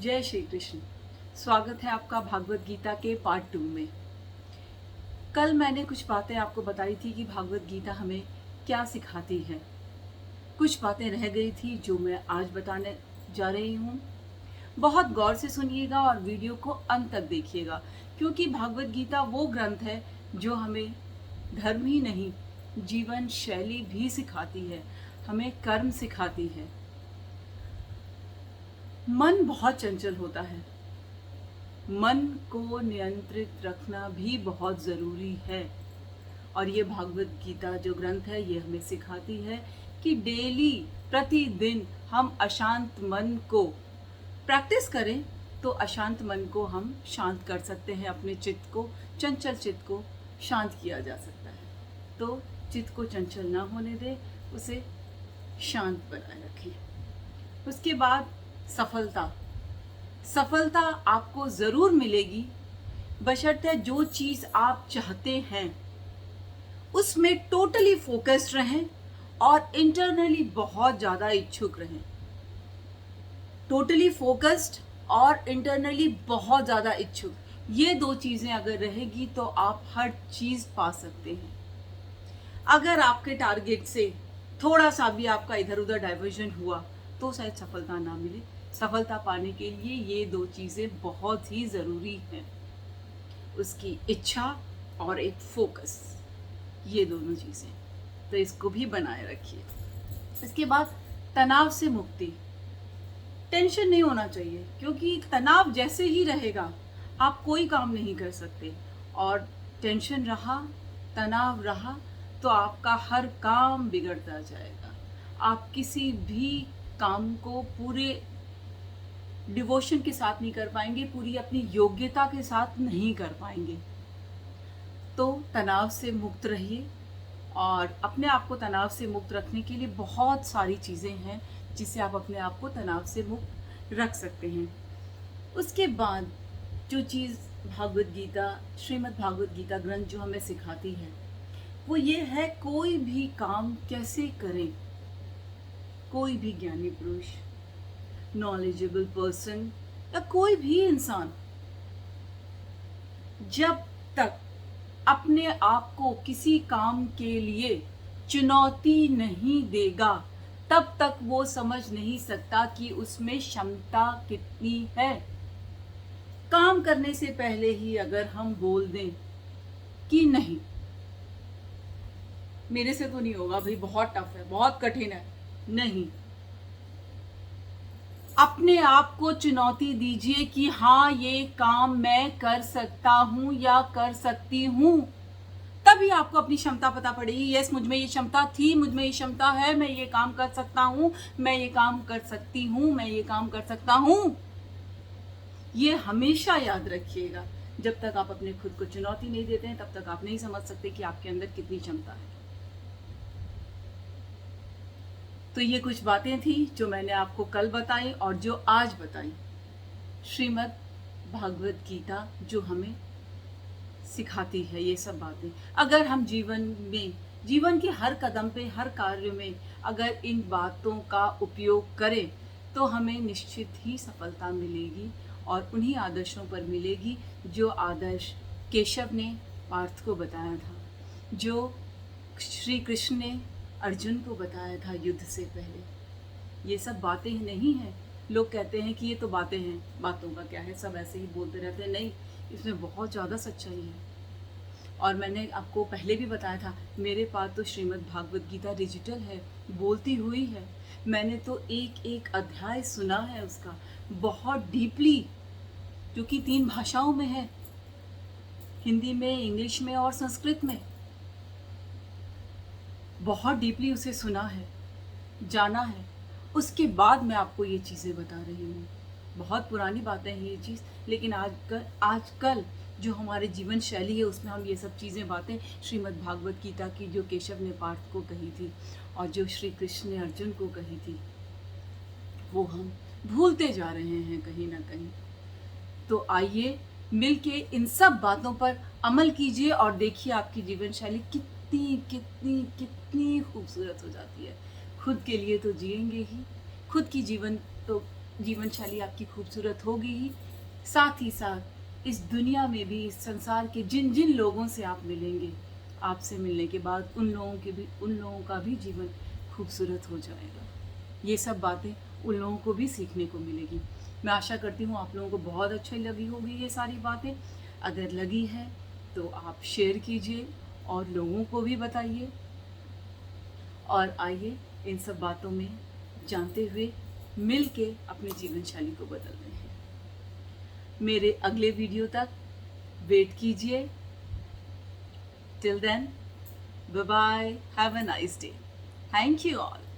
जय श्री कृष्ण। स्वागत है आपका भागवत गीता के पार्ट 2 में। कल मैंने कुछ बातें आपको बताई थी कि भागवत गीता हमें क्या सिखाती है। कुछ बातें रह गई थी जो मैं आज बताने जा रही हूँ। बहुत गौर से सुनिएगा और वीडियो को अंत तक देखिएगा, क्योंकि भागवत गीता वो ग्रंथ है जो हमें धर्म ही नहीं, जीवन शैली भी सिखाती है, हमें कर्म सिखाती है। मन बहुत चंचल होता है, मन को नियंत्रित रखना भी बहुत ज़रूरी है। और ये भागवत गीता जो ग्रंथ है ये हमें सिखाती है कि डेली प्रतिदिन हम अशांत मन को प्रैक्टिस करें तो अशांत मन को हम शांत कर सकते हैं। अपने चित्त को, चंचल चित्त को शांत किया जा सकता है। तो चित्त को चंचल ना होने दें, उसे शांत बनाए रखिए। उसके बाद सफलता आपको ज़रूर मिलेगी, बशर्ते जो चीज़ आप चाहते हैं उसमें टोटली फोकस्ड रहें और इंटरनली बहुत ज़्यादा इच्छुक रहें। टोटली फोकस्ड और इंटरनली बहुत ज़्यादा इच्छुक, ये दो चीज़ें अगर रहेगी तो आप हर चीज़ पा सकते हैं। अगर आपके टारगेट से थोड़ा सा भी आपका इधर उधर डाइवर्जन हुआ तो शायद सफलता ना मिले। सफलता पाने के लिए ये दो चीज़ें बहुत ही ज़रूरी हैं, उसकी इच्छा और एक फोकस, ये दोनों चीज़ें। तो इसको भी बनाए रखिए। इसके बाद तनाव से मुक्ति। टेंशन नहीं होना चाहिए, क्योंकि तनाव जैसे ही रहेगा आप कोई काम नहीं कर सकते। और टेंशन रहा, तनाव रहा तो आपका हर काम बिगड़ता जाएगा। आप किसी भी काम को पूरे डिवोशन के साथ नहीं कर पाएंगे, पूरी अपनी योग्यता के साथ नहीं कर पाएंगे। तो तनाव से मुक्त रहिए। और अपने आप को तनाव से मुक्त रखने के लिए बहुत सारी चीज़ें हैं जिससे आप अपने आप को तनाव से मुक्त रख सकते हैं। उसके बाद जो चीज़ भागवत गीता, श्रीमद् भागवत गीता ग्रंथ जो हमें सिखाती है वो ये है, कोई भी काम कैसे करें। कोई भी ज्ञानी पुरुष, नॉलेजेबल पर्सन या कोई भी इंसान जब तक अपने आप को किसी काम के लिए चुनौती नहीं देगा तब तक वो समझ नहीं सकता कि उसमें क्षमता कितनी है। काम करने से पहले ही अगर हम बोल दें कि नहीं, मेरे से तो नहीं होगा भाई, बहुत टफ है, बहुत कठिन है, नहीं, अपने आप को चुनौती दीजिए कि हाँ ये काम मैं कर सकता हूँ या कर सकती हूँ। तभी आपको अपनी क्षमता पता पड़ेगी। यस, मुझ में ये क्षमता थी, मुझ में ये क्षमता है, मैं ये काम कर सकता हूँ, मैं ये काम कर सकती हूँ, मैं ये काम कर सकता हूँ। ये हमेशा याद रखिएगा। जब तक आप अपने खुद को चुनौती नहीं देते हैं तब तक आप नहीं समझ सकते कि आपके अंदर कितनी क्षमता है। तो ये कुछ बातें थी जो मैंने आपको कल बताई और जो आज बताई। श्रीमद् भागवत गीता जो हमें सिखाती है ये सब बातें, अगर हम जीवन के हर कदम पे, हर कार्य में अगर इन बातों का उपयोग करें तो हमें निश्चित ही सफलता मिलेगी। और उन्हीं आदर्शों पर मिलेगी जो आदर्श केशव ने पार्थ को बताया था, जो श्री कृष्ण ने अर्जुन को बताया था युद्ध से पहले। ये सब बातें नहीं हैं। लोग कहते हैं कि ये तो बातें हैं, बातों का क्या है, सब ऐसे ही बोलते रहते हैं। नहीं, इसमें बहुत ज़्यादा सच्चाई है। और मैंने आपको पहले भी बताया था, मेरे पास तो श्रीमद् भागवत गीता डिजिटल है, बोलती हुई है। मैंने तो एक एक अध्याय सुना है उसका, बहुत डीपली, जो कि 3 भाषाओं में है, हिंदी में, इंग्लिश में और संस्कृत में। बहुत डीपली उसे सुना है, जाना है। उसके बाद मैं आपको ये चीज़ें बता रही हूँ। बहुत पुरानी बातें हैं ये चीज़, लेकिन आजकल जो हमारे जीवन शैली है उसमें हम ये सब चीज़ें, बातें श्रीमद् भागवत गीता की जो केशव ने पार्थ को कही थी और जो श्री कृष्ण ने अर्जुन को कही थी, वो हम भूलते जा रहे हैं कहीं ना कहीं। तो आइए मिलके इन सब बातों पर अमल कीजिए और देखिए आपकी जीवन शैली कितनी कितनी कितनी खूबसूरत हो जाती है। खुद के लिए तो जिएंगे ही, खुद की जीवन तो जीवन शैली आपकी खूबसूरत होगी ही, साथ ही साथ इस दुनिया में भी, इस संसार के जिन जिन लोगों से आप मिलेंगे, आपसे मिलने के बाद उन लोगों का भी जीवन खूबसूरत हो जाएगा। ये सब बातें उन लोगों को भी सीखने को मिलेगी। मैं आशा करती हूँ आप लोगों को बहुत अच्छी लगी होगी ये सारी बातें। अगर लगी है तो आप शेयर कीजिए और लोगों को भी बताइए। और आइए इन सब बातों में जानते हुए मिल के अपने जीवन शैली को बदलते हैं। मेरे अगले वीडियो तक वेट कीजिए। Till then, bye bye, have a nice day. Thank you all.